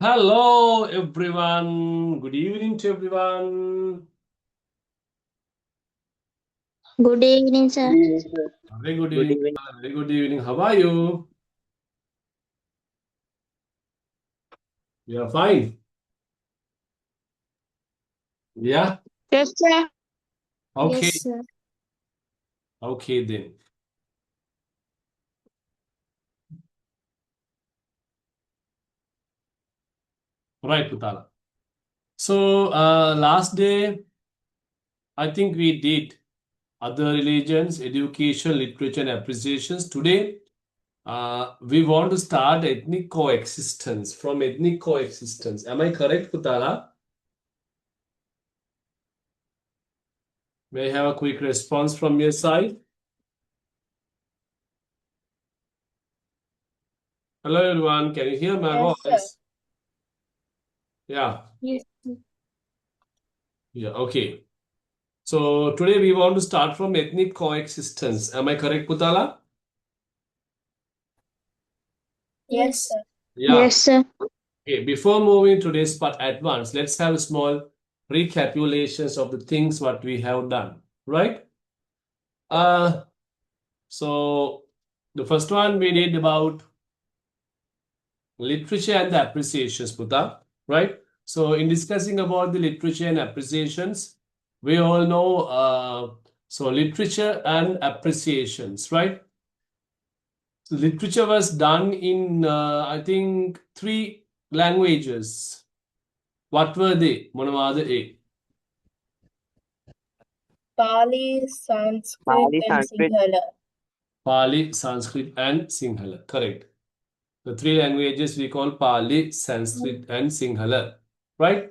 Hello, everyone. Good evening to everyone. Good evening, Good sir. evening, sir. Very good Good evening. evening. Very good evening. How are you? You are fine. Yeah. Yes, sir. Okay. Yes, sir. Okay then. Right, Putala. So last day, I think we did other religions, education, literature, and appreciations. Today, we want to start ethnic coexistence from ethnic coexistence. Am I correct, Putala? May I have a quick response from your side? Hello, everyone. Can you hear my Yes, sir. voice? Yeah. Yes, sir. Yeah. Okay. So today we want to start from ethnic coexistence. Am I correct, Putala? Yes, Yes. sir. Yeah. Yes, sir. Okay. Before moving to today's part at once, let's have a small recapitulations of the things what we have done. Right? Uh, so the first one we did about literature and the appreciations, Puta. Right? So in discussing about the literature and appreciations, we all know so literature and appreciations, right? So literature was done in, I think, three languages. What were they? Manavada A. Pali, Sanskrit, Pali, and Sanskrit. Sinhala. Pali, Sanskrit, and Sinhala. Correct. The three languages we call Pali, Sanskrit, and Sinhala. Right?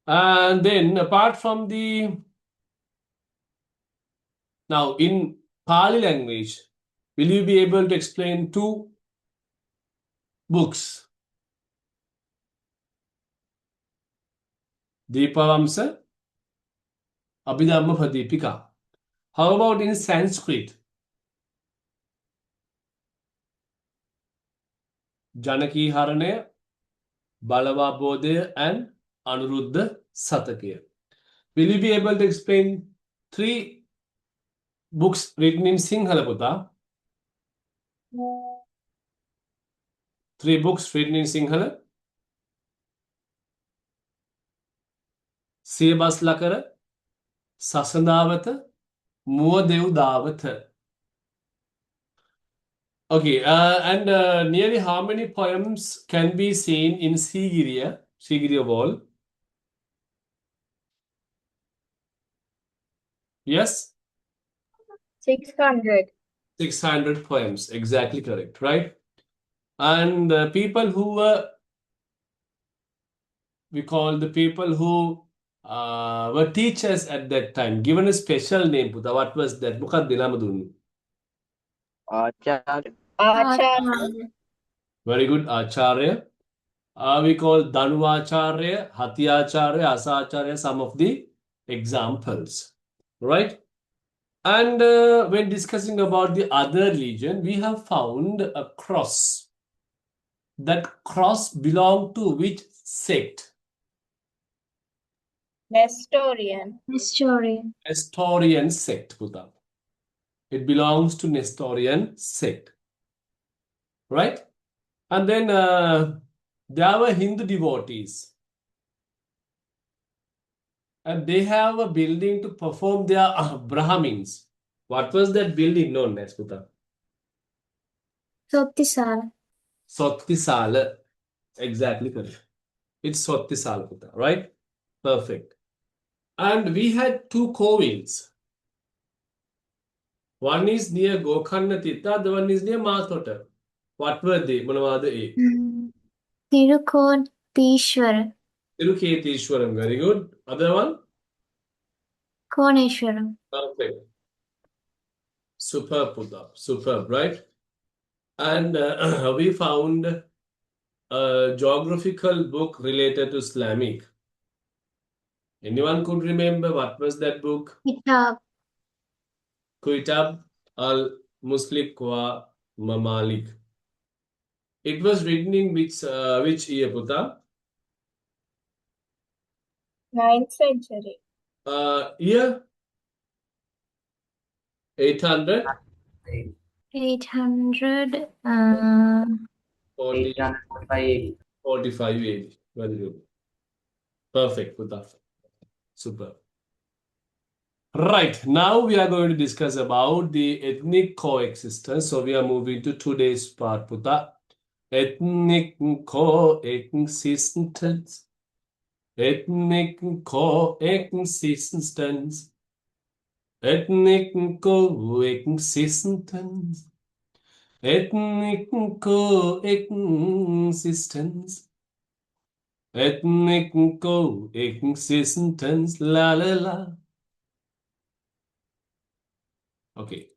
And then apart from the, now in Pali language, will you be able to explain two books? Deepavamsa, Abhidhamma Pradipika. How about in Sanskrit? Janaki Harane, Balavabodhe, and Anuruddha Satakya. Will you be able to explain three books written in Sinhala, Puta? Three books written in Sinhala? Siyabas Lakara, Sasandavata, Muadev Davata. Okay, and nearly how many poems can be seen in Sigiriya Wall? Yes, 600. 600 poems. Exactly correct, right? And people who we call the people who were teachers at that time, given a special name, Puta. What was that? Bukan Dinamadun. Acharya. Acharya. Very good, Acharya. We call Danuvacharya, Hatyacharya, Asacharya, some of the examples, right? And when discussing about the other religion, we have found a cross. That cross belong to which sect? Nestorian. Nestorian. Nestorian sect, Puta. It belongs to Nestorian sect, right? And then there were Hindu devotees, and they have a building to perform their Brahmins. What was that building known as, Puta? Soptisala. Sottisala. Exactly correct. It's Sottisala, Puta, right? Perfect. And we had two Kovils. One is near Gokhanna Tirtha, the one is near Mathota. What were they? Manavada A. Tirukotishwara. Tiruketishwaram, very good. Other one? Koneshwaram. Perfect. Superb, Puta. Superb, right? And we found a geographical book related to Islamic. Anyone could remember what was that book? Kitab. Kitab al-Muslik wa Mamalik. It was written in which year, Puta? 9th century. Year 800, 800. 40, 845 45 AD. Very good. Perfect, Puta. Super. Right, now we are going to discuss about the ethnic coexistence. So we are moving to today's part, Puta. Ethnic coexistence. Ethnic coexistence. Ethnic coexistence. Ethnic coexistence. Ethnic coexistence. La la la. Okay.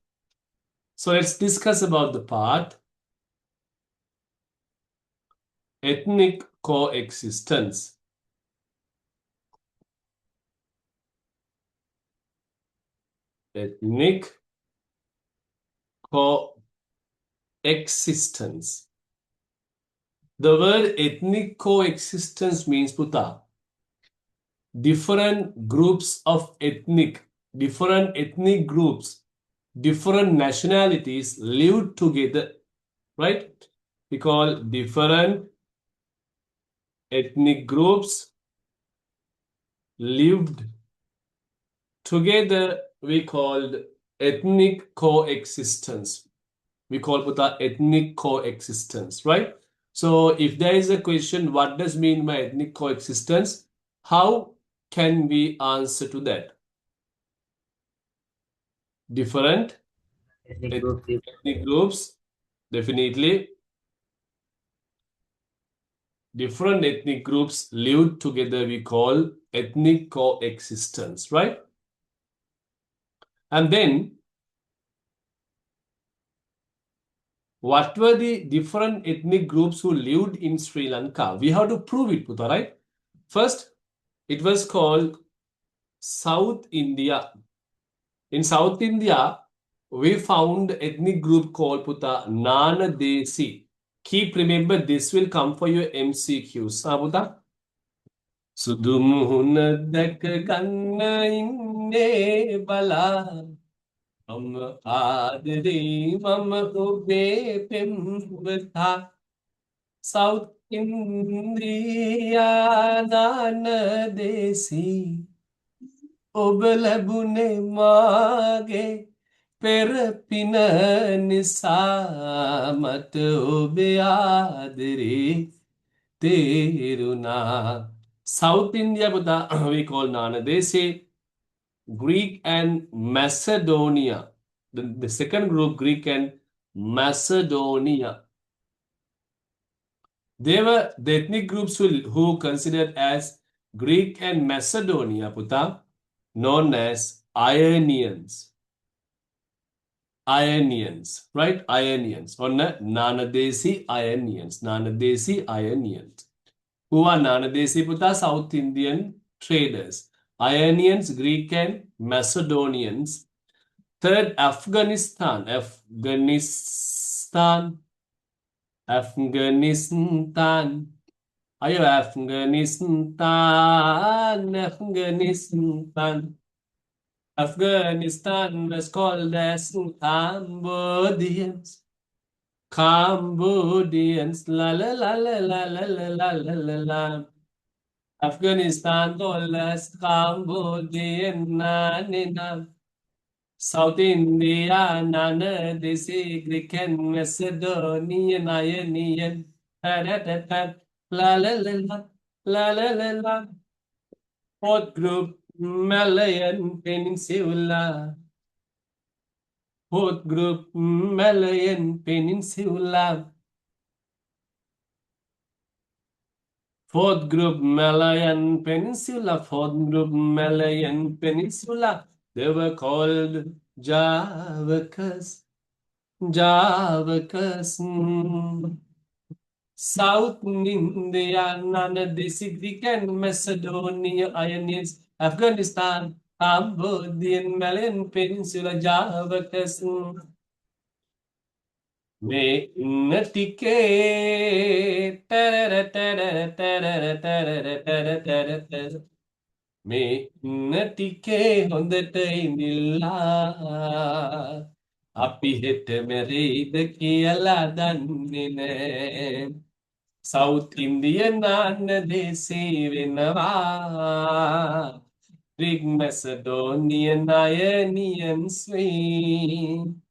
So let's discuss about the part ethnic coexistence. Ethnic coexistence. The word ethnic coexistence means, Puta, different groups of different ethnic groups, different nationalities live together, right? We call different ethnic groups lived together, we called ethnic coexistence. We call Puta ethnic coexistence, right? So if there is a question, what does mean by ethnic coexistence? How can we answer to that? Different ethnic groups live ethnic groups, definitely. Different ethnic groups live together, we call ethnic coexistence, right? And then, what were the different ethnic groups who lived in Sri Lanka? We have to prove it, Puta, right? First, it was called South India. In South India, we found ethnic group called Puta Nana Desi. Keep remember, this will come for your MCQs. Puta? Sudu muhuna dak ganna inne bala. Mama adri mama ube pemvata. South India Nana Desi. ඔබ ලැබුණේ මාගේ පෙර පින නිසා මට ඔබේ ආදරේ තේරුණා. South India, Buddha, we call Nana Desi, Greek and Macedonia. The second group, Greek and Macedonia. They were the ethnic groups who considered as Greek and Macedonia, Buddha, known as Ionians. Ionians, right? Ionians. Or Nanadesi Ionians. Nanadesi Ionians. Who are Nanadesi Puta? South Indian traders. Ionians, Greek and Macedonians. Third, Afghanistan. Afghanistan. Ayo Afghanistan. Afghanistan was called as Cambodians. Cambodians, la la la la la la la la la la la. Afghanistan called as Cambodian, na. South India, Nana, Desi, Greek and Macedonian, Ionian, la la la la la la la. Fourth group, Malayan Peninsula. Fourth group, Malayan Peninsula. Fourth group, Malayan Peninsula. Fourth group, Malayan Peninsula. They were called Javakas. Javakas. South India, Nana Desi, Greek and Macedonia, Ionians, Afghanistan, Cambodian, Malayan Peninsula, Javakas. මේ ඉන්න ටිකේ ටරර ටරර ටරර ටරර ටරර ටරර මේ ඉන්න ටිකේ හොඳට ඉඳිල්ලා අපි හෙට මැරෙයිද කියලා දන්නේ නෑ. South Indian අන්න දේශේ වෙනවා. Greek Macedonian Ionian Swing.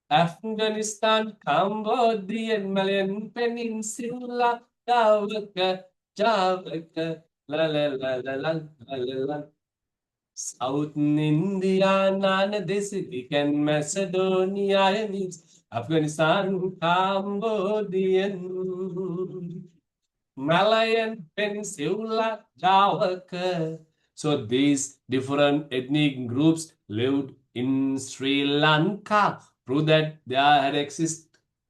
Afghanistan, Cambodian, Malayan Peninsula, Javaka, Javaka, la la la la la la la la. South India, Nana Decidic Macedonia, Afghanistan, Cambodian, Malayan Peninsula, Javaka. So these different ethnic groups lived in Sri Lanka. Prove that they had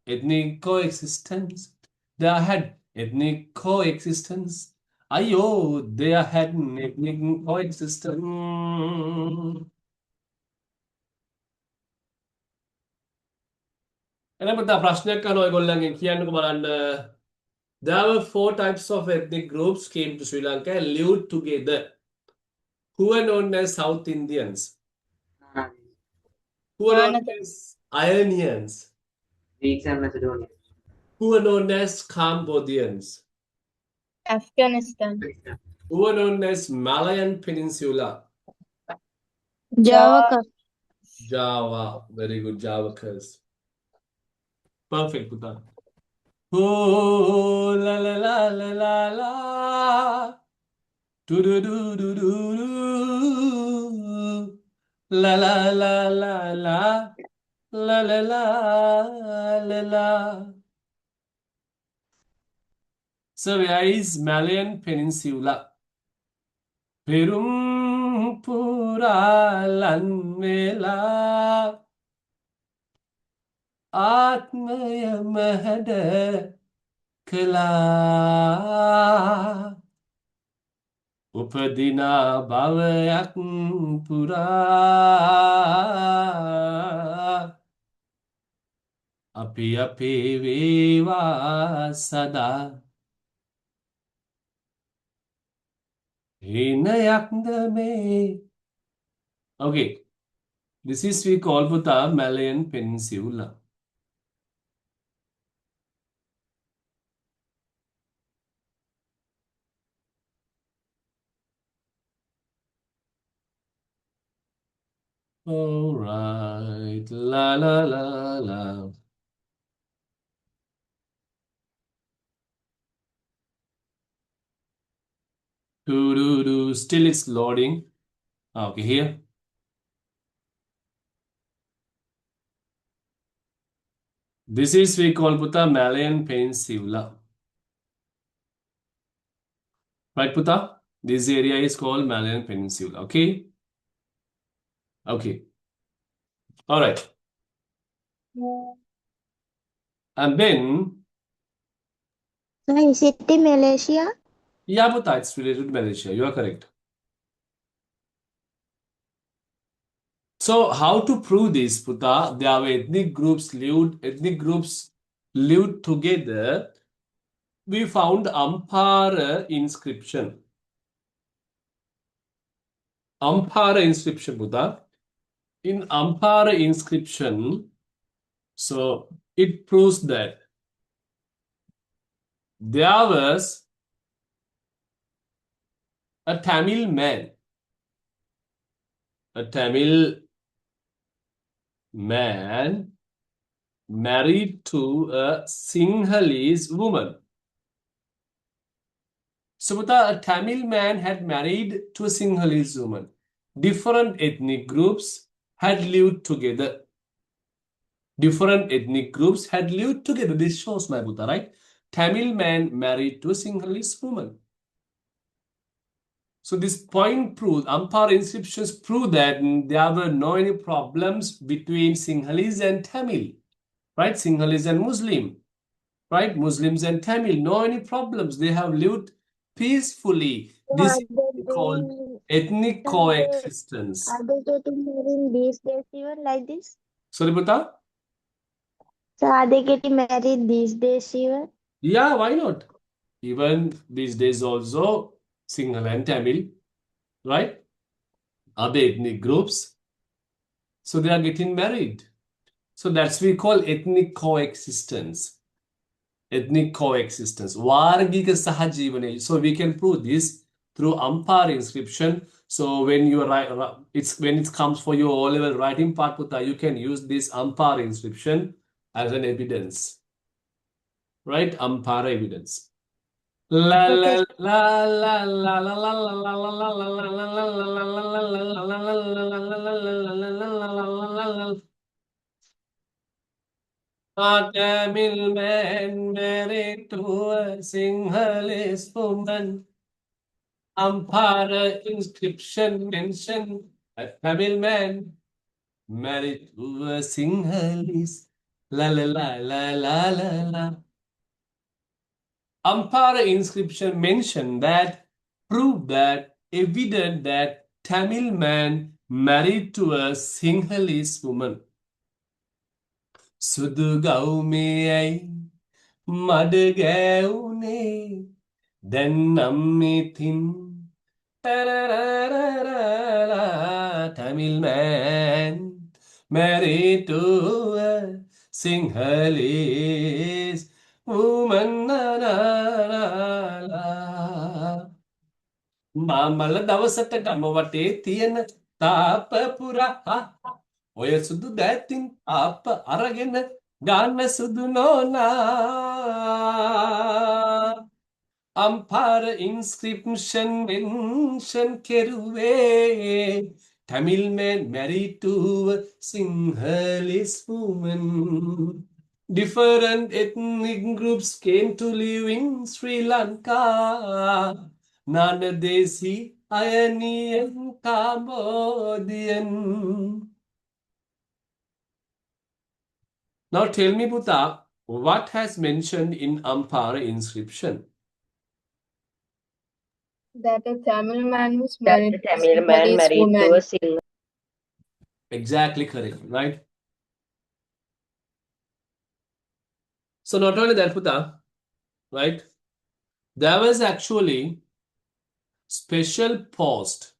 ethnic coexistence. They had ethnic coexistence. Ayo, they had ethnic coexistence. එහෙනම් පුතා ප්‍රශ්නයක් අහනවා ඔයගොල්ලන්ගෙන් කියන්නකෝ බලන්න. There were 4 types of ethnic groups came to Sri Lanka and lived together. Who are known as South Indians? Who are known as Ionians? Greeks and Macedonians. Who are known as Cambodians? Afghanistan. Who are known as Malayan Peninsula? Java. Java. Very good, Javakas. Perfect, Puta. Oh, la la la la la la. Do do do do do do. La la la la la. La la la la la. So where is Malayan Peninsula? Perum Puralan Vela Atmaya Mahada Kala Upadina Bhavayak Pura Api Api Viva Sada Okay, this is we call Puta Malayan Peninsula. All right, la la la la. Do. Still it's loading. Okay, here. This is we call Puta Malayan Peninsula. Right, Puta? This area is called Malayan Peninsula. Okay? Okay. All right. And then, So is it in Malaysia? yeah, Puta, it's related to Malaysia. You are correct. So how to prove this, Puta? There were ethnic groups lived together. We found Ampara inscription. Ampara inscription, Buddha. In Ampara inscription, so it proves that there was a Tamil man married to a Sinhalese woman. So Buddha, a Tamil man had married to a Sinhalese woman. Different ethnic groups had lived together. Different ethnic groups had lived together. This shows my Buddha, right? Tamil man married to a Sinhalese woman. So this point proves, Ampara inscriptions prove that there were no any problems between Sinhalese and Tamil, right? Sinhalese and Muslim, right? Muslims and Tamil, no any problems. They have lived peacefully. This is called ethnic coexistence. Are they getting married these days even like this? Sorry, Buddha? So are they getting married these days even? Yeah, why not? Even these days also, Sinhala and Tamil, right? Other ethnic groups. So they are getting married. So that's we call ethnic coexistence. Ethnic coexistence. Vargika Sahajivane. So we can prove this through Ampar inscription. So when you write, when it comes for your O-level writing part, Puta, you can use this Ampar inscription as an evidence. Right? Ampara evidence. La la la la la la la la la la. A Tamil man married to a Sinhalese woman. Ampara inscription mention a Tamil man married to a Sinhalese. La la la la la la la. Ampara inscription mentioned that, proved that, evident that Tamil man married to a Sinhalese woman. Sudu gaumei madgaune then nammithin Tamil man married to a Sinhalese woman. මමල දවසට ගම වටේ තියෙන තාප පුරා ඔය සුදු දැතින් අප අරගෙන ගන්න සුදු නෝනා Ampara inscription mention කෙරුවේ Tamil man married to a Sinhalese woman. Different ethnic groups came to live in Sri Lanka. Nanadesi, Ionian, Cambodian. Now tell me, Buddha, what has mentioned in Ampara inscription? That a Tamil man was That married the to a Tamil man Sinhalese married to woman. a Sinhalese. Exactly correct, right? So not only that, Buddha, right? There was actually special post,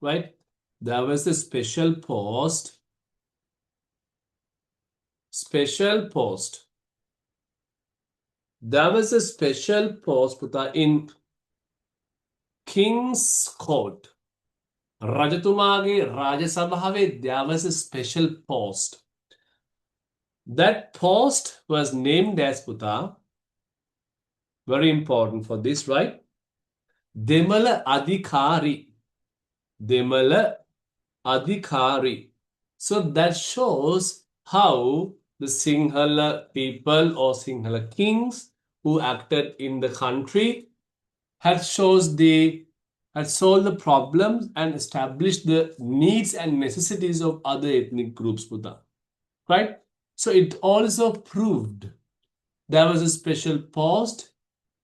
right? There was a special post. There was a special post, Puta, in King's Court. Rajatumage Rajasabhave, there was a special post. That post was named as, Puta, very important for this, right? Demala Adhikari. Demala Adhikari. So that shows how the Sinhala people or Sinhala kings who acted in the country had solved the problems and established the needs and necessities of other ethnic groups, Buddha. Right? So it also proved there was a special post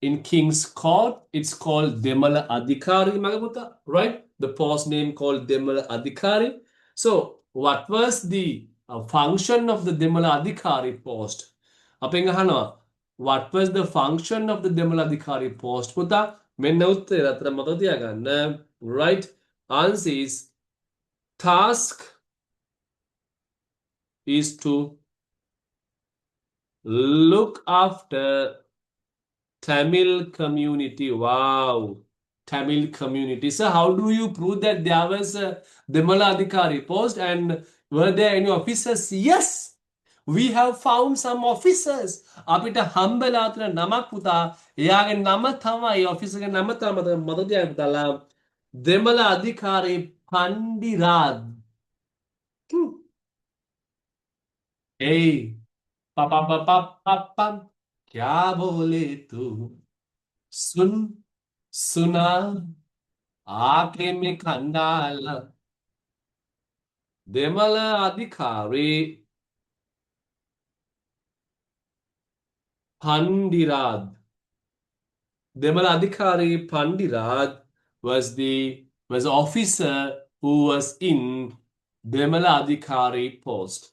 in King's Court. It's called Demala Adhikari, Magabuddha, right? The post name called Demala Adhikari. So what was the function of the Demala Adhikari post? What was the function of the Demala Adhikari post? Puta, right? Answer is task is to look after Tamil community. Wow. Tamil community. So how do you prove that there was a Demala Adhikari post and were there any officers? Yes. We have found some officers. අපිට හම්බලා තියෙන නමක් පුතා. එයාගේ නම තමයි officer ගේ නම තමයි මතක තියාගන්න පුතාලා. දෙමළ අධිකාරී පණ්ඩිරාජ්. Hey. Pa. क्या बोले तू सुना आके में खंडाला देमल अधिकारी Pandirad. Demal Adhikari Pandirad was the officer who was in Demala Adhikari post.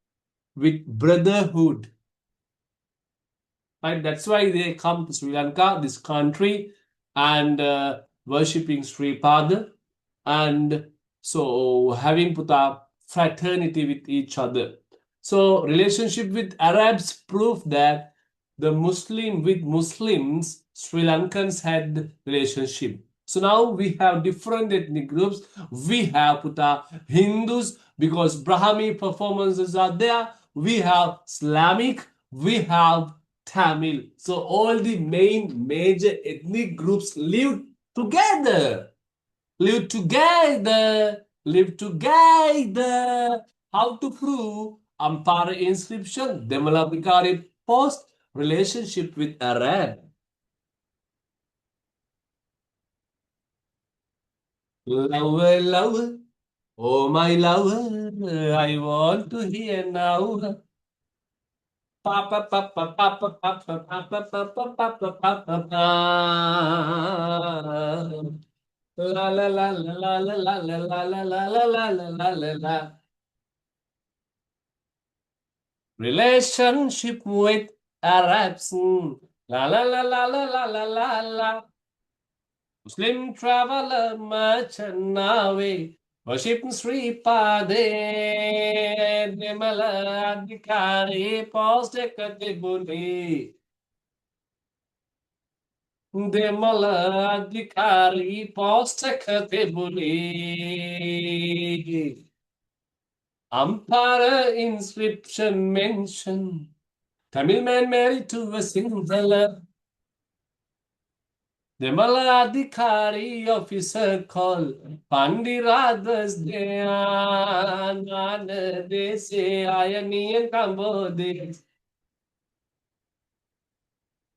with brotherhood. Right? That's why they come to Sri Lanka, this country, and worshipping Sri Pada, and so having puta fraternity with each other. So relationship with Arabs prove that the Muslim with Muslims, Sri Lankans had relationship. So now we have different ethnic groups. We have puta Hindus because Brahmi performances are there. We have Islamic. We have Tamil. So all the major ethnic groups live together. Live together. Live together. How to prove? Ampara inscription, Demala Bikari post, relationship with Arab. Lover, lover, oh my lover, I want to hear now. Papa, papa, papa, papa, papa, papa, papa, papa, papa. La la la la la la la la la la la la la la la la. Relationship with Arabs. La la la la la la la la la. Muslim traveler merchant Navi. Worship Sri Pade. Demala Adhikari Poste Katibuni. Demala Adhikari Poste Katibuni. Ampara inscription mention Tamil man married to a singular. Demala Adhikari officer call Pandiradas Deanana Dese Ayanian Kambodi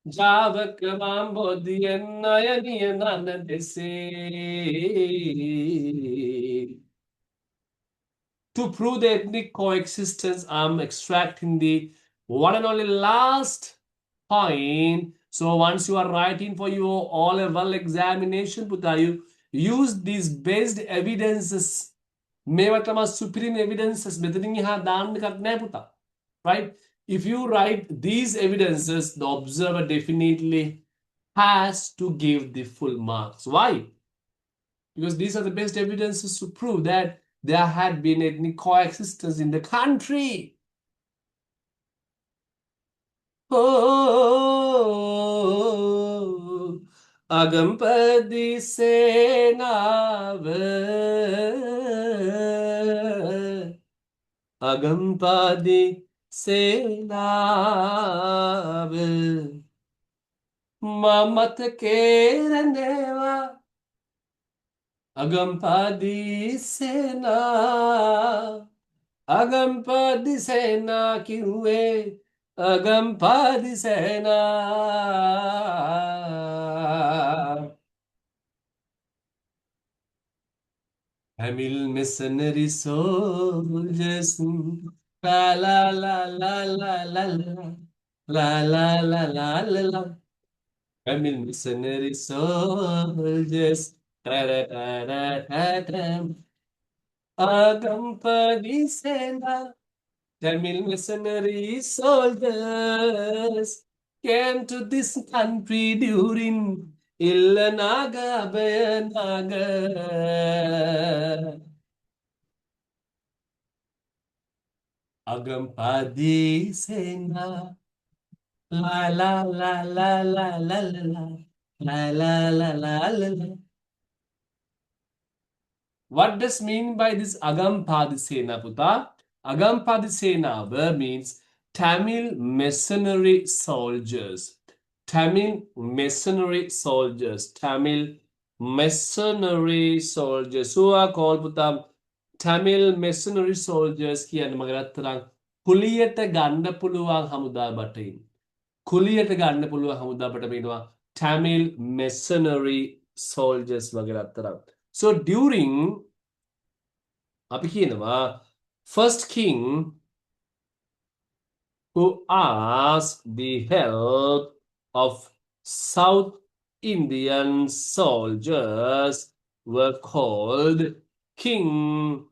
Javak Mambodian Ayanian Nana Dese. To prove the ethnic coexistence, I'm extracting the one and only last point. So once you are writing for your O-level examination, puta, you use these based evidences. මේවා තමයි superior evidences. මෙතනින් එහා දාන්න එකක් නැහැ පුතා. Right? If you write these evidences, the observer definitely has to give the full marks. Why? Because these are the best evidences to prove that there had been ethnic coexistence in the country. Oh, Agampadi Senava, Agampadi Senava, Mamat Keraneva. Agampadi Sena, Agampadi Sena Kiwe, Agampadi Sena. Tamil missionary soldiers, la la la la la la la la la la la la. Tamil missionary soldiers. Agampadi Sena, Tamil missionary soldiers came to this country during Illanaga Bayanaga. Agampadi Sena, la la la la la la la la la la la la. What does mean by this Agampadi Sena, puta? Agampadi Sena verb means Tamil mercenary soldiers. Tamil mercenary soldiers. Tamil mercenary soldiers. Who are called puta Tamil mercenary soldiers කියන මගරත්තරන් කුලියට ගන්න පුළුවන් හමුදා බටයින්. කුලියට ගන්න පුළුවන් හමුදා බට මේනවා Tamil mercenary soldiers වගරත්තරන්. So during අපි කියනවා first king who asked the help of South Indian soldiers were called King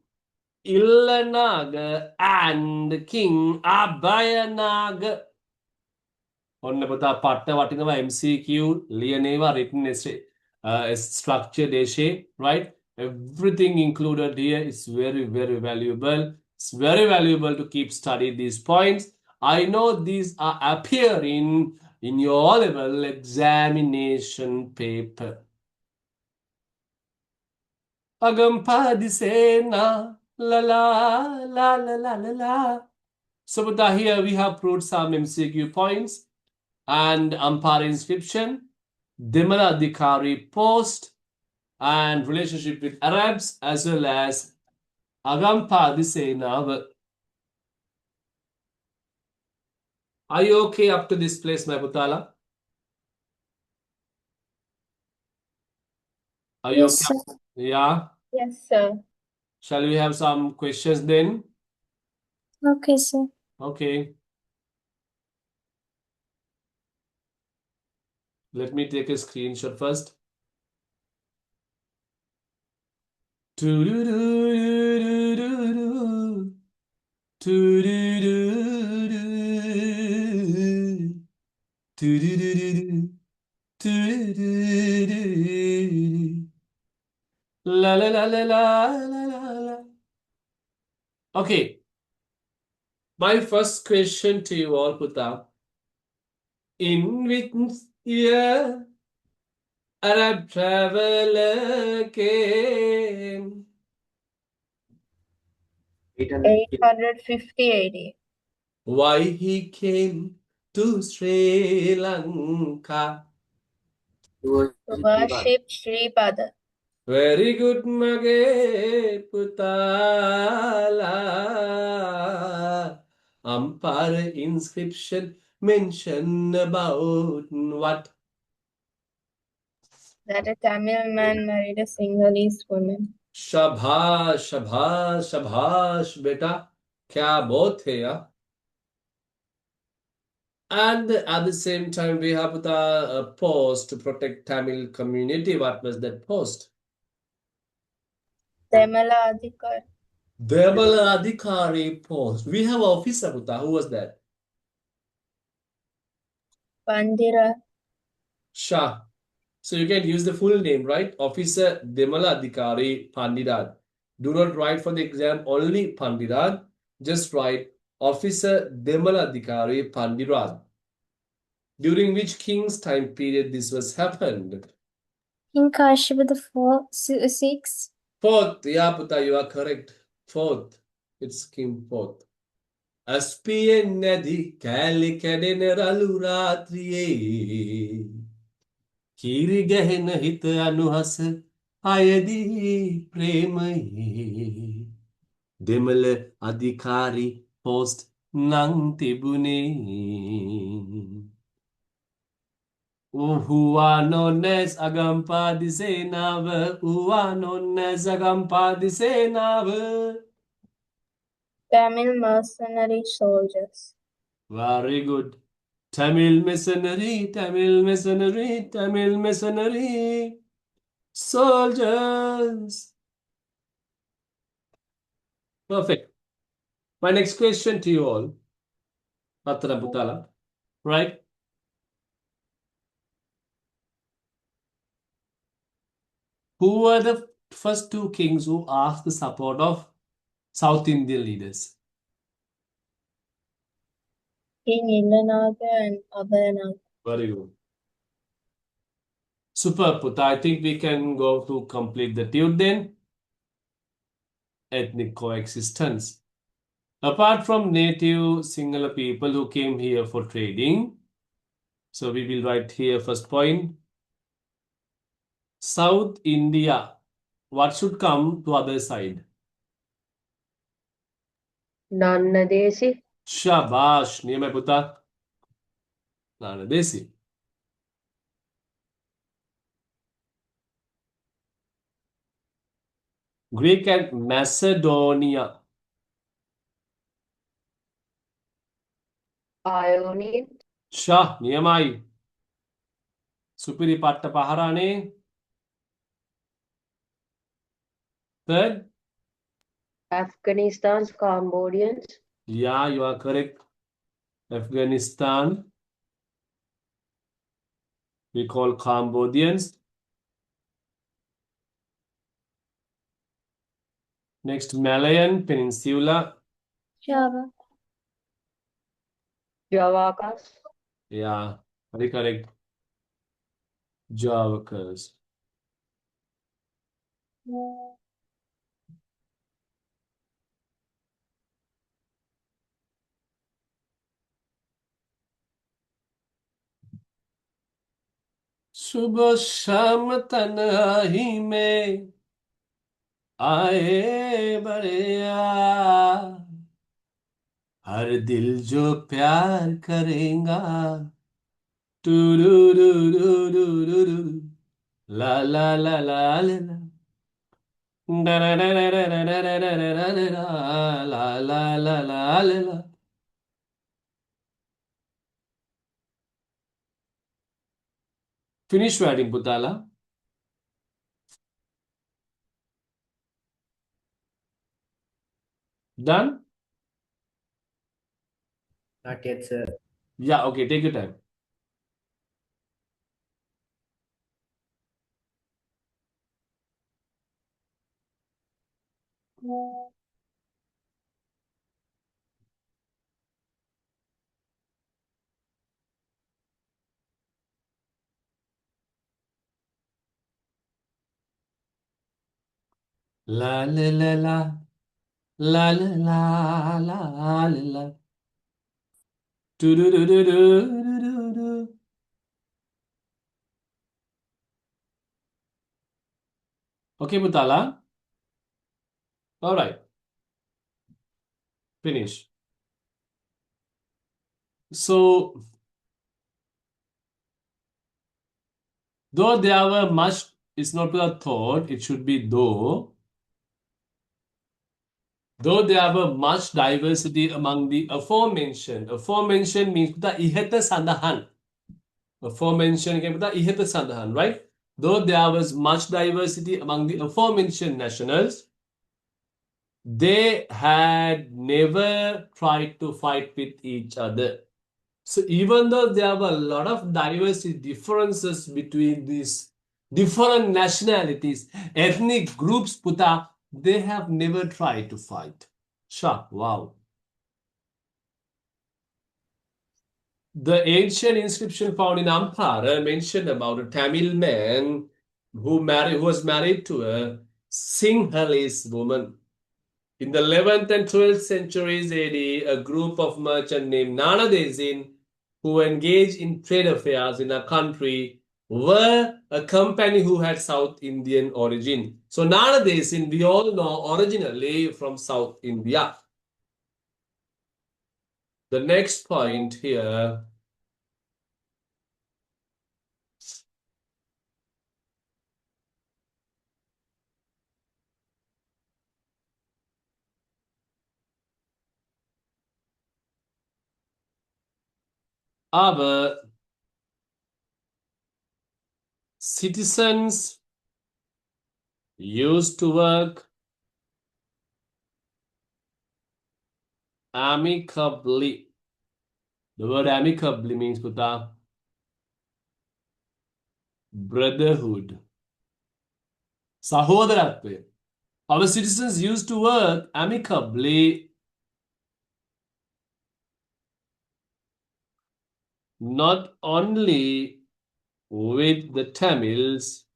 Illanaga and King Abhayanaga. ඔන්න පුතා පට්ට වටිනවා MCQ ලියනේවා written essay structured essay, right? Everything included here is very, very valuable. It's very valuable to keep studying these points. I know these are appearing in your level examination paper. Agampadisena la la la la la la la. So Buddha, here we have proved some MCQ points and umpire inscription, Dimala Adhikari post, and relationship with Arabs, as well as Agampadisena. Are you okay up to this place, my Putala? Are you Yes, okay? sir. Yeah. Yes, sir. Shall we have some questions then? Okay, sir. Okay. Let me take a screenshot first. La la la la la la la la. Okay. My first question to you all, Puta. In which year Arab traveler came? 850 AD. Why he came to Sri Lanka? To Worship Sripada. Very good, Mage Putala. Umpire inscription mention about what? That a Tamil man married a Sinhalese woman. Shabash, shabash, shabash, beta. Kya both hai ya? And at the same time, we have the post to protect Tamil community. What was that post? Demala Adhikar. Demala Adhikari post. We have officer, Puta. Who was that? Pandira. Shah. So you can use the full name, right? Officer Demala Adhikari Pandirat. Do not write for the exam only Pandirat. Just write Officer Demala Adhikari Pandirat. During which king's time period this was happened? King Kashyapa the sixth. Fourth. Yeah, Puta, you are correct. Fourth. It's King fourth. Aspiyen nadi kali kadene ralu ratriye. Kiri gahen hit anuhas ayadi premaye. Demala Adhikari post nang tibune. Who are known as Agampadisena, who are known as Agampadisena. Tamil mercenary soldiers. Very good. Tamil missionary, Tamil missionary, Tamil missionary. Soldiers. Perfect. My next question to you all, Patana Putala, right? Who were the first two kings who asked the support of South Indian leaders? King Illanaga and Abhayanaga. Very good. Super, Puta. I think we can go to complete the tune then. Ethnic coexistence. Apart from native Sinhala people who came here for trading, so we will write here first point. South India. What should come to other side? Nannadesi. Shabash. Name Puta. Nana Desi. Greek and Macedonia. Ionian. Shah. Niyamai. Supiri Patta Paharane. Third. Afghanistan, Cambodians, Yeah, you are correct. Afghanistan, we call Cambodians. Next, Malayan Peninsula. Java. Javakas, Yeah, very correct. Javakas. सुबह शाम तन्हाई में आए बड़े यार, हर दिल जो प्यार करेगा टू रू रू रू रू रू रू ला ला ला ला ला ला ला ला ला ला ला ला ला ला ला ला. Finish writing, Putala. Done? Not yet, sir. Yeah, okay, take your time. La la la la la la la la la la. Do do do do do do do do. Okay, Putala. All right. Finish. So, though there were much, it's not a thought, it should be though. Though there were much diversity among the aforementioned. Aforementioned means the ihata sandahan. Aforementioned ke pata ihata sandahan, right? Though there was much diversity among the aforementioned nationals, they had never tried to fight with each other. So even though there were a lot of diversity differences between these different nationalities, ethnic groups, Puta, they have never tried to fight. Sure, wow. The ancient inscription found in Ampara mentioned about a Tamil man who was married to a Sinhalese woman. In the 11th and 12th centuries AD, a group of merchants named Nanadesin who engaged in trade affairs in a country were a company who had South Indian origin. So Nanadesin, we all know, originally from South India. The next point here, our citizens used to work amicably. The word amicably means Puta, brotherhood. Sahodaratve. Our citizens used to work amicably, not only with the Tamils,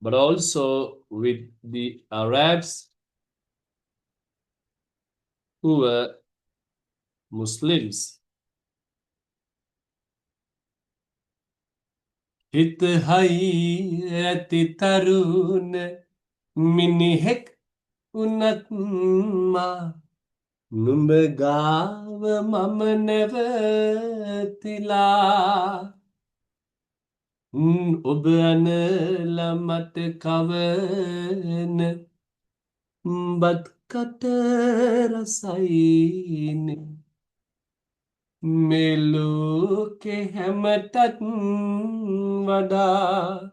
but also with the Arabs who were Muslims. Hit hayati tarun minihek unatma numbagav mamnevatila ඔබ අනලමට කවන බත් කට රසයිනේ මේ ලෝකෙ හැමටත් වඩා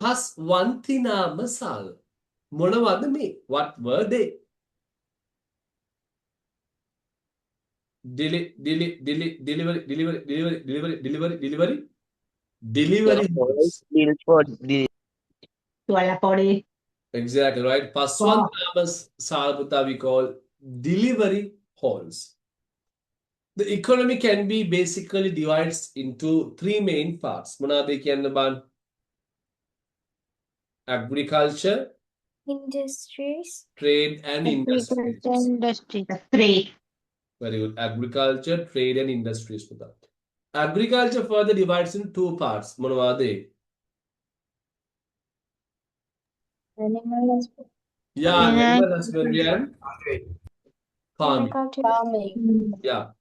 Paswanthina Masal. Monavadami. What were they? Delivery. Delivery goods. Tualapodi. Exactly right. Paswanthina Masal we call delivery halls. The economy can be basically divided into three main parts. Monade Kianaban. Agriculture, Industries. trade and industries. Industry. The three. Very good. Agriculture, trade and industries. Putta. Agriculture further divides into two parts. Monavade. Animal husbandry. Yeah, animal husbandry and farming. Farming. Yeah.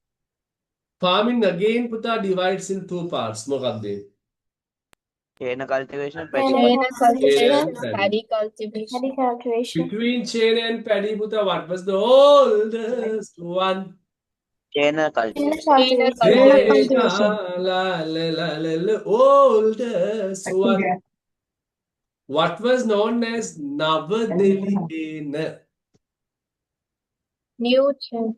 Farming again Putta divides in two parts. Mogade. Chain cultivation, Chain cultivation, Paddy. paddy cultivation. Between chain and paddy Putta, what was the oldest one? chain cultivation. Chain Hey, cultivation. oldest one. What was known as Navadeli? New chain.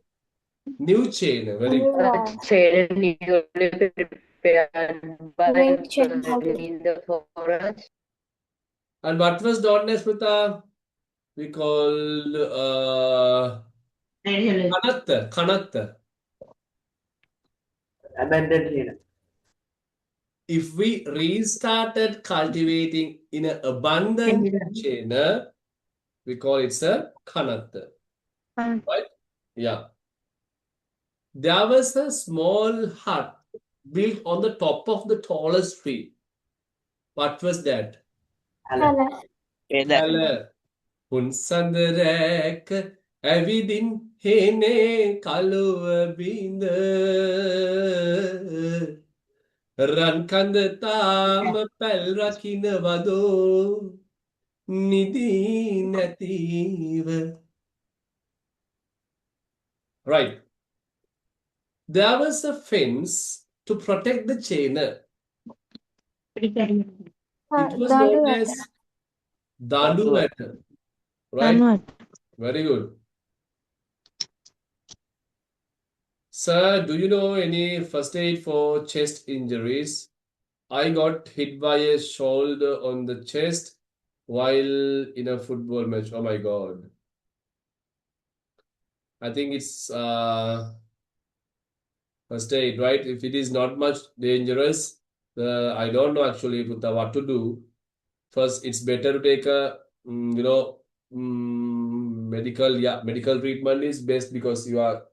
New chain. Very good. A chain newly prepared by Great chain burning in the forest. And what was known as Putta? We call Kanatta. Abandoned chain. If we restarted cultivating in an abundant chain, we call it a Kanatta. Right? Yeah. There was a small hut built on the top of the tallest tree. What was that? Hello. Hunsandarek Avidin Hene Kaluva Bind Rankanda Pel Rakina Vado Nidhi Nativa. Right. There was a fence to protect the chain. It was known as Dandu. Right? Very good. Sir, do you know any first aid for chest injuries? I got hit by a shoulder on the chest while in a football match. Oh my God. I think it's first aid, right? If it is not much dangerous, I don't know actually Putta, what to do. First, it's better to take a, medical treatment is best because you are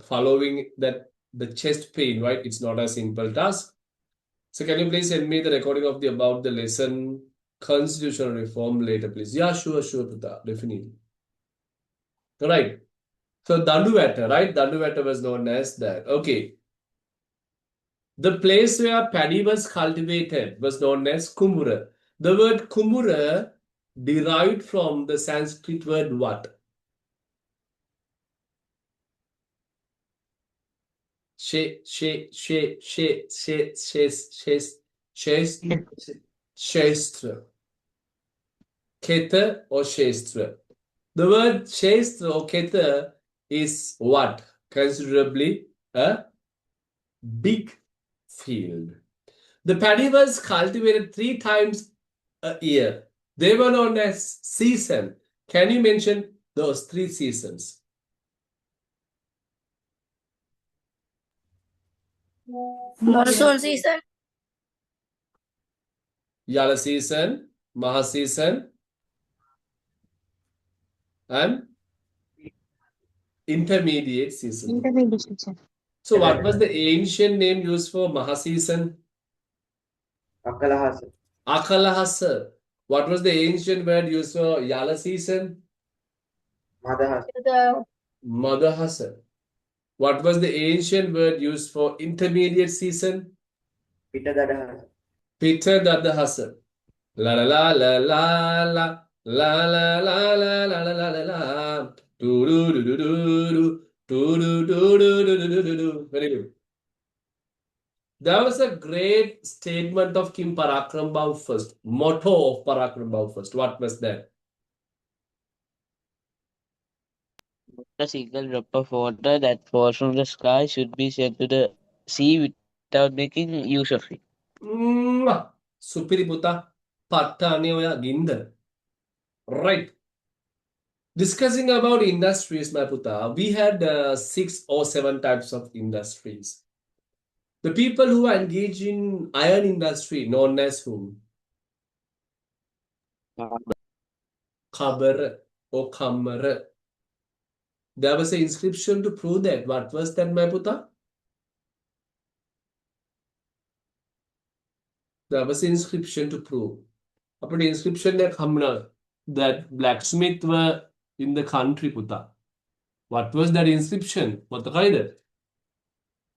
following that the chest pain, right? It's not a simple task. So can you please send me the recording of about the lesson constitutional reform later, please? Yeah, sure, Putta, definitely. All right. So Danduvatta, right? Danduvatta was known as that. Okay. The place where paddy was cultivated was known as Kumbura. The word Kumbura derived from the Sanskrit word what? Shestra. Keta or Shestra. The word Shestra or Keta is what? Considerably a big field. The paddy was cultivated 3 times a year. They were known as season. Can you mention those 3 seasons? Monsoon season. Yala season, Maha season, and intermediate season. So what was the ancient name used for Maha season? Akalahasa. Akalahasa. What was the ancient word used for Yala season? Madahasa. Madahasa. What was the ancient word used for intermediate season? Pitadadahasa. Pitadadahasa. La la la la la la la la la la la la la la la. Do do do do do do do do do do do do do do. Very good. There was a great statement of King Parakram Bhav first, motto of Parakram Bhav first. What was that? A single drop of water that falls from the sky should be sent to the sea without making use of it. Supiri puta. Pattane oya ginda. Right. Discussing about industries, my puta, we had 6 or 7 types of industries. The people who are engaged in iron industry, known as whom? Khabar or Khamar. There was an inscription to prove that. What was that, my puta? There was an inscription to prove. Upon the inscription that blacksmith were in the country, puta. What was that inscription? What the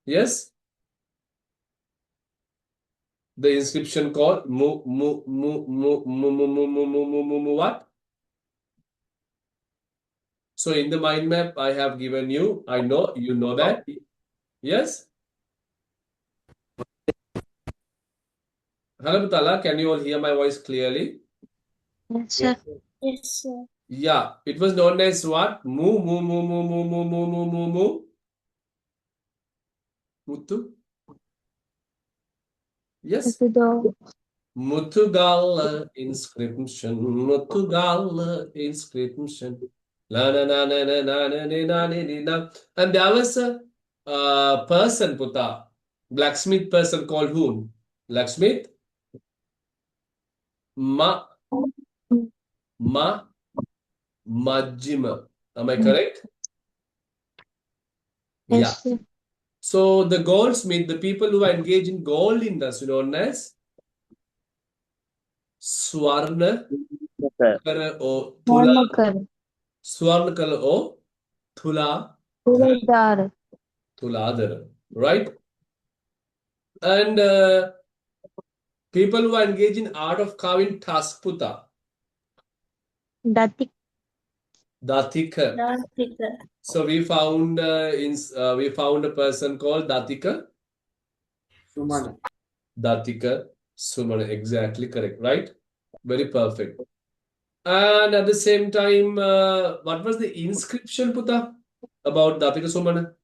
Yes? The inscription called what? So in the mind map I have given you, I know you know that. Yes? Hello, Putala, can you all hear my voice clearly? Yes, sir. Yes, sir. Yeah, it was known as what? Muttu? Yes? Muthu. Muthugala inscription, Muthugala inscription. La na na na na na na na na na na. And there was a person, Puta, blacksmith person called whom? Blacksmith? Majjima. Am I correct? Yeah. Yes, sir. So the goldsmith, the people who are engaged in gold industry, known as Swarna Kara or Thula. Monaker. Swarnakala or Tuladar. Tuladara, right? And people who are engaged in art of carving Taskputa, Datik. Datika. Datika. So we found we found a person called Datika. Sumana. Datika Sumana, exactly correct, right? Very perfect. And at the same time, what was the inscription, Puta, about Datika Sumana?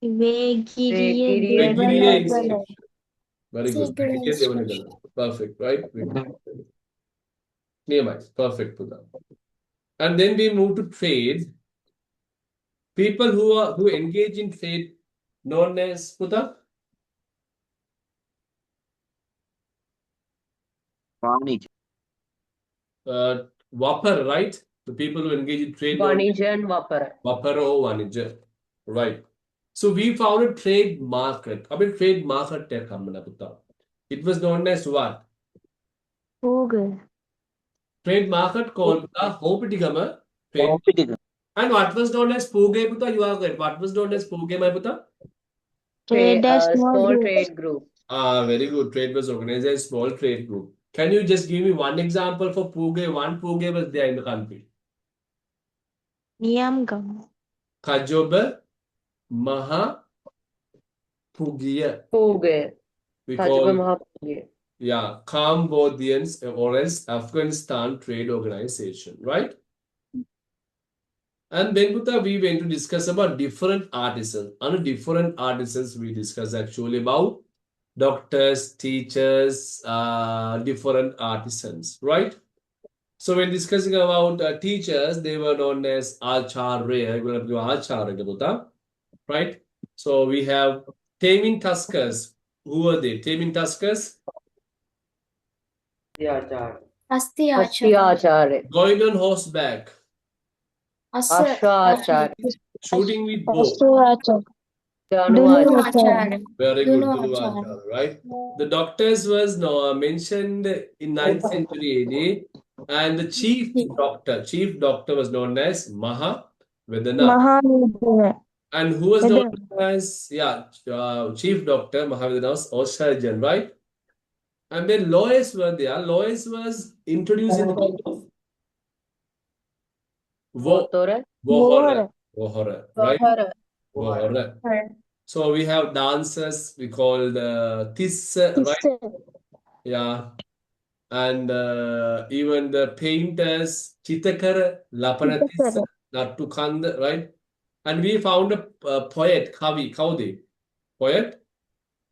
Vegiriya Vegiriya Vegiriya Devanagala. inscription. Very good. Vegiriya Devanagala. Perfect, right? Nearby. Perfect, Puta. And then we move to trade. People who engage in trade, known as Puta, Vapar, right? The people who engage in trade, known as Vanija and Vapara. Vapar or Vanija, right? So we found a trade market. I mean, trade market tech, Puta. It was known as what? Pooga. Trade market called Puta, Hopitigama. Trade. And what was known as Puge, Puta? You are correct. What was known as Puge, my Puta? Traders Small Group. trade group. Very good. Trade was organized as small trade group. Can you just give me one example for Puge? One Puge was there in the country. Niyamgam. Kajoba Maha Pugiya. Puge. We Tajuba call, Mahapuge. yeah, Cambodians or else Afghanistan Trade Organization, right? And then Puta, we went to discuss about different artisans. Under different artisans, we discussed actually about doctors, teachers, different artisans, right? So when discussing about teachers, they were known as Acharya, right? So we have taming tuskers. Who are they? Taming tuskers? Yeah. Asti Asti Acharya. Going on horseback, Asha Acharya. shooting with bow. Asurachar. Janu Acharya. Very good, Dunu Dunu Acharya. Acharya, right? The doctors was mentioned in 9th century AD, and the chief doctor was known as Maha Vedana. Mahavidya. And who was known as, chief doctor Mahavedana was or surgeon, right? And then lawyers were there. Lawyers was introduced in the month of Votore. Vohora, right? Vahara. Vohora. So we have dancers, we call the Tissa, right? Tissa. Yeah. And even the painters, Chitakara, Lapana Tissa, Tissa. Nattukanda, right? And we found a poet, Kavi, Kaude, poet,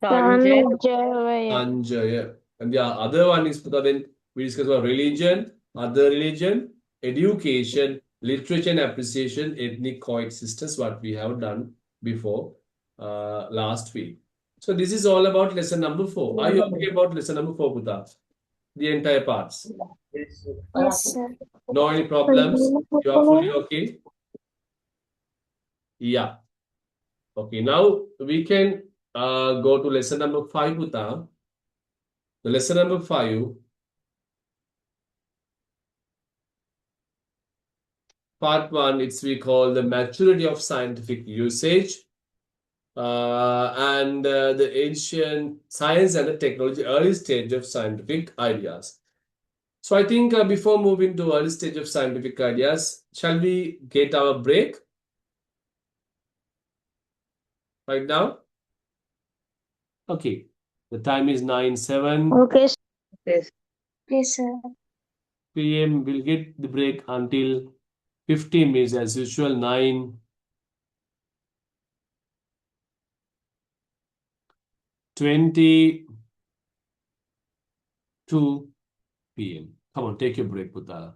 Sanjay. Sanjaya. Sanjaya. And the other one is when we discuss about religion, other religion, education, literature and appreciation, ethnic coexistence, what we have done before last week. So this is all about lesson number 4. Are you okay about lesson number 4, Buddha? The entire parts. Yes, sir. Yes, sir. No any problems? You are fully okay? Yeah. Okay, now we can go to lesson number 5, Buddha. The lesson number 5, part 1, it's we call the maturity of scientific usage and the ancient science and the technology, early stage of scientific ideas. So I think before moving to early stage of scientific ideas, shall we get our break right now? Okay, the time is 9:07 Okay, Yes. yes, sir. p.m. We'll get the break until 15 minutes as usual, 9:22 p.m. Come on, take your break, Putala.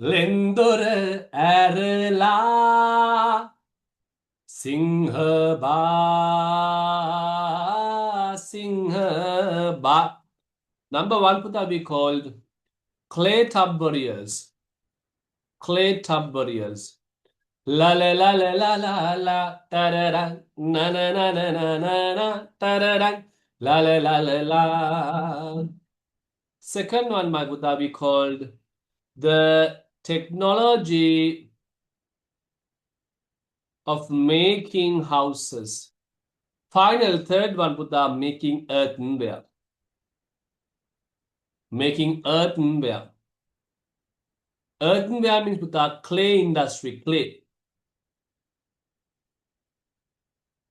ලෙන්දොර ඇරලා සිංහ. Number one, Puta, we called clay tub burials. Clay tub burials. La la la la la la la tarara na na na na na na na tarara la la la la la. Second one, my Buddha, we called the technology of making houses. Final third one, Buddha, making earthenware. Making earthenware. Earthenware means Buddha, clay industry, clay.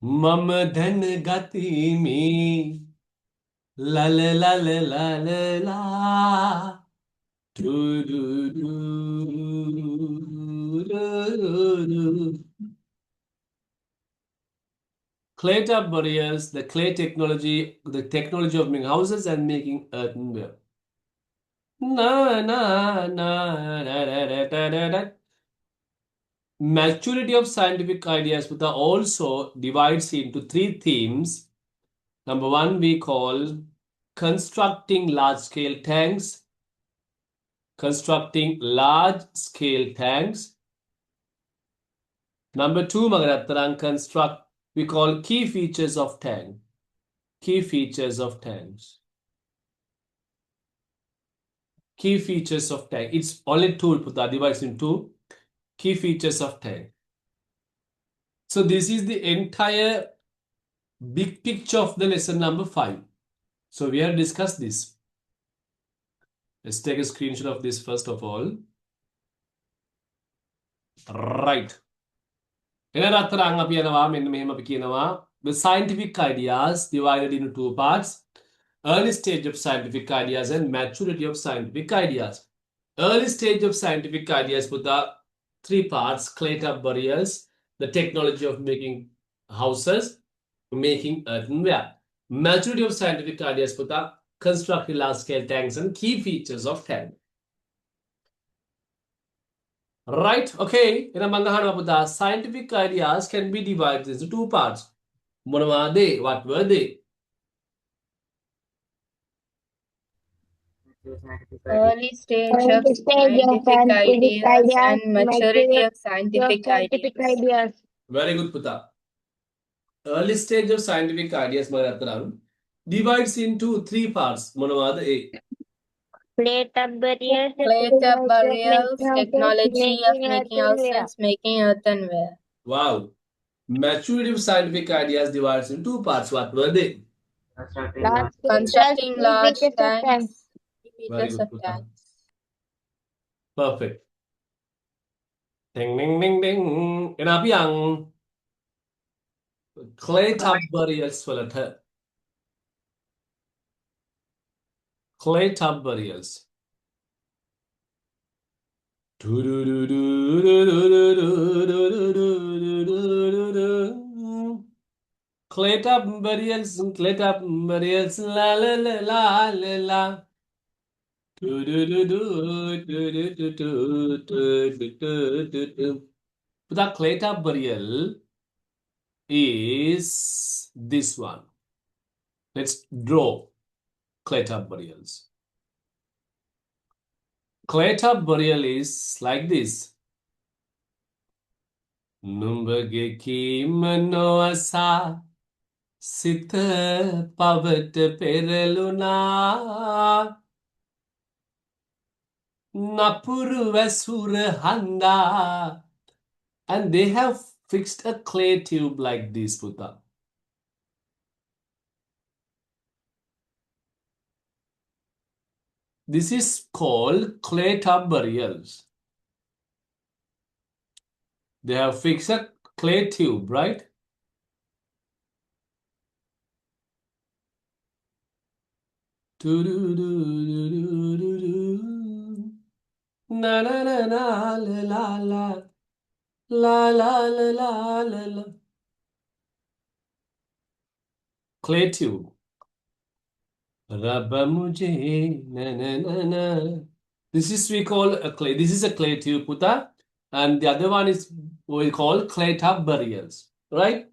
मम धन गति में ला ला ला ला ला ला ला do do do do do. Clay tub burials, the clay technology, the technology of making houses and making earthenware. Na na na da, da, da, da, da, da. Maturity of scientific ideas Buddha also divides into three themes. Number one, we call constructing large-scale tanks. Constructing large-scale tanks. Number two, we call key features of tank. Key features of tanks. Key features of tank. It's only two, Puta, divides into key features of tank. So this is the entire big picture of the lesson number 5. So we have discussed this. Let's take a screenshot of this first of all. Right. The scientific ideas divided into two parts. Early stage of scientific ideas and maturity of scientific ideas. Early stage of scientific ideas put the three parts: clay tub burials, the technology of making houses, making earthenware. Maturity of scientific ideas put the constructing large-scale tanks and key features of tank. Right, okay. The scientific ideas can be divided into two parts. What were they? What were they? Early stage of scientific ideas and maturity of scientific ideas. Very good, Puta. Early stage of scientific ideas divides into three parts. What A? Clay tub burials, Clay tub burials, technology of making houses, making earthenware. Wow. Maturity of scientific ideas divides into two parts. What were they? Constructing large tanks, Very features good, of Puta. tanks. Perfect. Ding, ding, ding, ding. Kenapa yang clay tub burials wala tha? Clay tub burials. Clay tub burials, la la la la la la. But the clay tub burial is this one. Let's draw clay tub burials. Clay tub burial is like this. Numbage ki manoasa sitha pavat pereluna napuru vasura handa. And they have fixed a clay tube like this, Puta. This is called clay tub burials. They have fixed a clay tube, right? Na na na na la la la la la la la la la. Clay tube. Rabba mujhe na na na na This is we call a clay. This is a clay tube, Putta, and the other one is we call clay tub burials, right?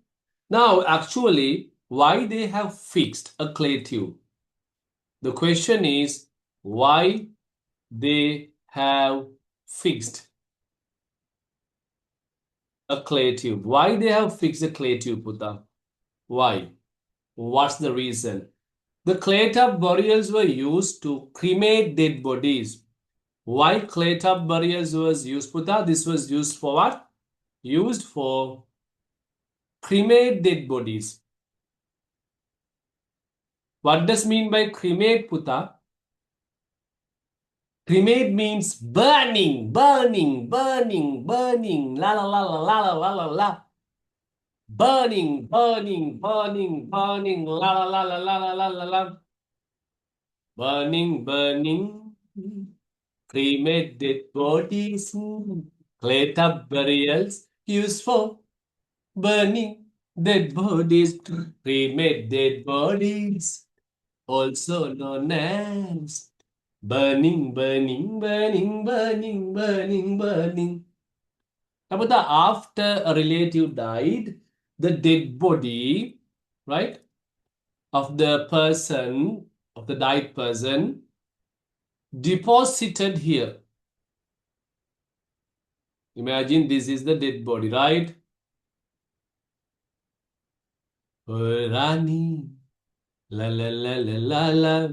Now, actually, why they have fixed a clay tube? The question is why they have fixed a clay tube. Why they have fixed a clay tube, Putta? Why? What's the reason? The clay tub burials were used to cremate dead bodies. Why clay tub burials was used, Putta? This was used for what? Used for cremate dead bodies. What does mean by cremate, Putta? Cremate means burning, burning, burning, burning, la la la la la la la la la. Burning, burning, burning, burning, la la la la la la la la la. Burning, burning, cremate dead bodies, clay tub burials used for burning dead bodies, cremate dead bodies, also known as burning, burning, burning, burning, burning, burning. Now, after a relative died, the dead body, right, of the person, of the died person, deposited here. Imagine this is the dead body, right? Rani, la la la la la la,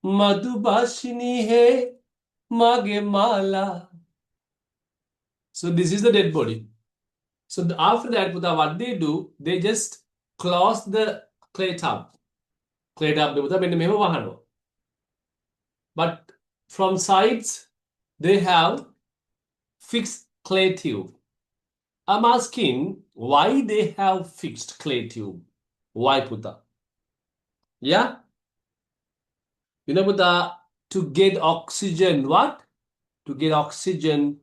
Madhubashini hai, mage mala. So this is the dead body. So after that, what they do, they just close the clay tub. Clay tub, but from sides, they have fixed clay tube. I'm asking why they have fixed clay tube. Why, Putta? Yeah? You know, Putta, to get oxygen, what? To get oxygen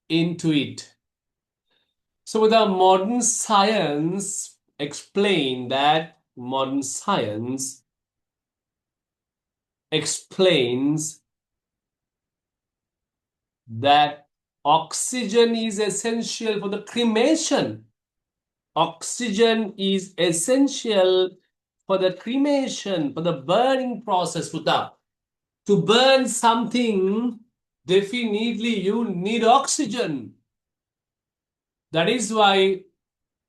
into it. So the modern science explain that modern science explains that oxygen is essential for the cremation. Oxygen is essential for the cremation, for the burning process, Putta. To burn something, definitely you need oxygen. That is why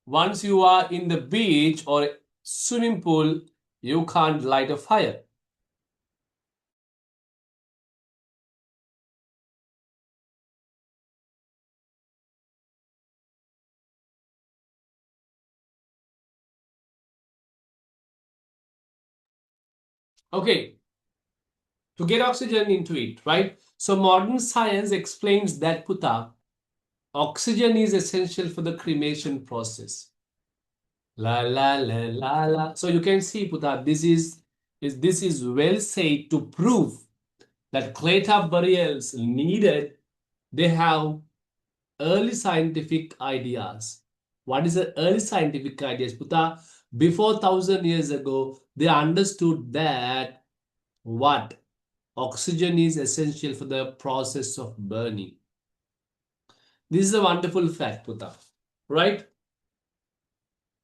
once you are in the beach or swimming pool, you can't light a fire. Okay, to get oxygen into it, right? So modern science explains that, Putta, oxygen is essential for the cremation process. La la la la la. So you can see, Putta, this is well said to prove that clay tub burials needed. They have early scientific ideas. What is the early scientific ideas, Putta? Before 1,000 years ago, they understood that what? Oxygen is essential for the process of burning. This is a wonderful fact, Putta, right?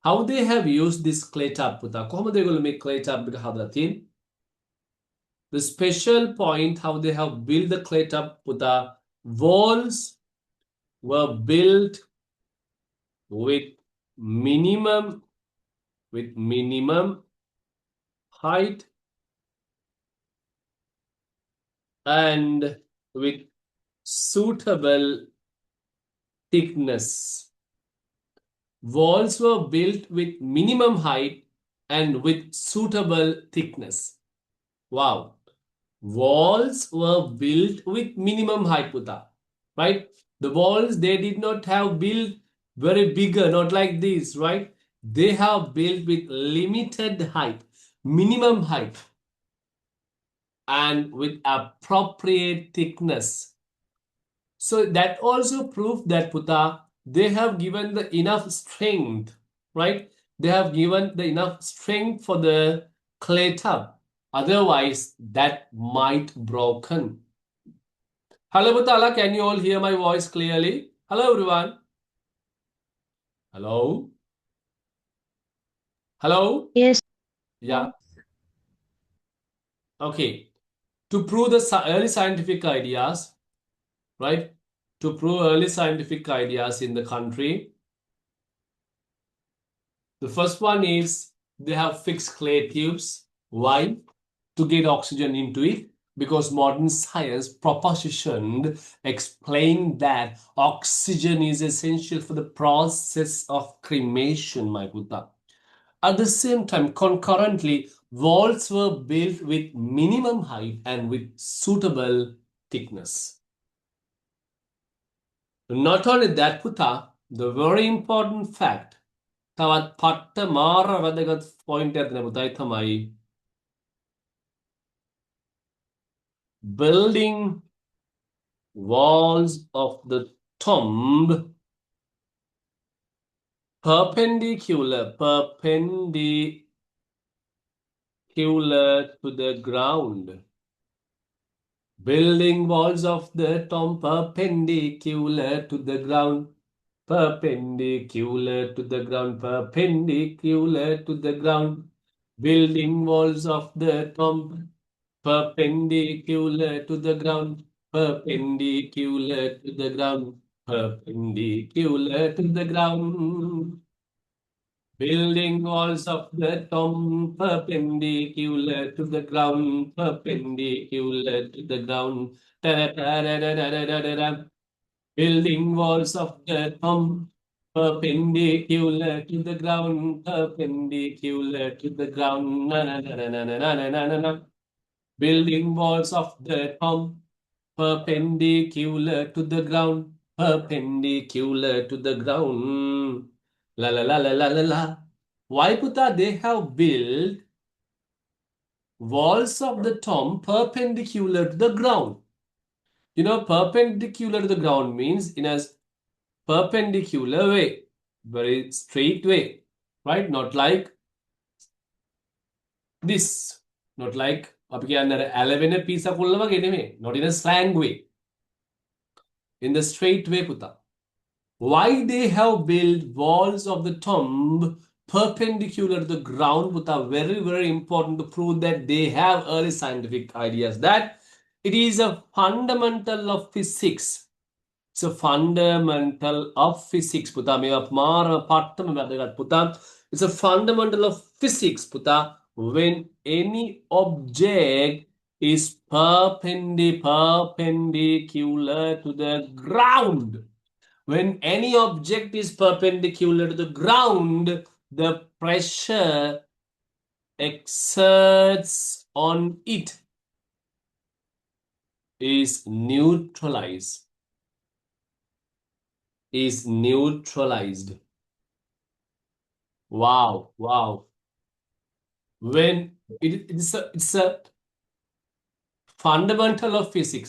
How they have used this clay tub, Putta? How they going to make clay tub? The special point how they have built the clay tub, Putta, walls were built with minimum height and with suitable thickness. Walls were built with minimum height and with suitable thickness. Wow. Walls were built with minimum height, Putta, right? The walls, they did not have built very bigger, not like this, right? They have built with limited height, minimum height, and with appropriate thickness. So that also proved that, Putta, they have given the enough strength, right? They have given the enough strength for the clay tub. Otherwise, that might broken. Hello, Butala. Can you all hear my voice clearly? Hello, everyone. Hello. Hello. Yes. Yeah. Okay. To prove the early scientific ideas, right? To prove early scientific ideas in the country, the first one is they have fixed clay tubes. Why? To get oxygen into it. Because modern science propositioned explained that oxygen is essential for the process of cremation, my Buddha. At the same time, concurrently, walls were built with minimum height and with suitable thickness. Not only that, Putha, the very important fact, තවත් පට්ට මාර වැදගත් point එකක් නේ පුතා, ඒ තමයි building walls of the tomb perpendicular to the ground. Building walls of the tomb perpendicular to the ground. Perpendicular to the ground. Perpendicular to the ground. Building walls of the tomb perpendicular to the ground. Perpendicular to the ground. Perpendicular to the ground. Building walls of the tomb perpendicular to the ground, perpendicular to the ground. Da-da-da-da-da-da-da-da. Building walls of the tomb perpendicular to the ground, perpendicular to the ground. Na-na-na-na-na-na-na-na-na. Building walls of the tomb perpendicular to the ground, perpendicular to the ground. La la la la la la la. Why, Putha, they have built walls of the tomb perpendicular to the ground. You know, perpendicular to the ground means in a perpendicular way, very straight way, right? Not like this, not like අපි කියන්නේ අර ඇලවෙන පීසක් උල්ල වගේ නෙමෙයි, not in a slang way, in the straight way, Putha. Why they have built walls of the tomb perpendicular to the ground, Putha? Very, very important to prove that they have early scientific ideas, that it is a fundamental of physics. It's a fundamental of physics, Putha. It's a fundamental of physics, Putha. When any object is perpendicular to the ground. When any object is perpendicular to the ground, the pressure exerts on it is neutralized. Wow, wow. When it's a fundamental of physics.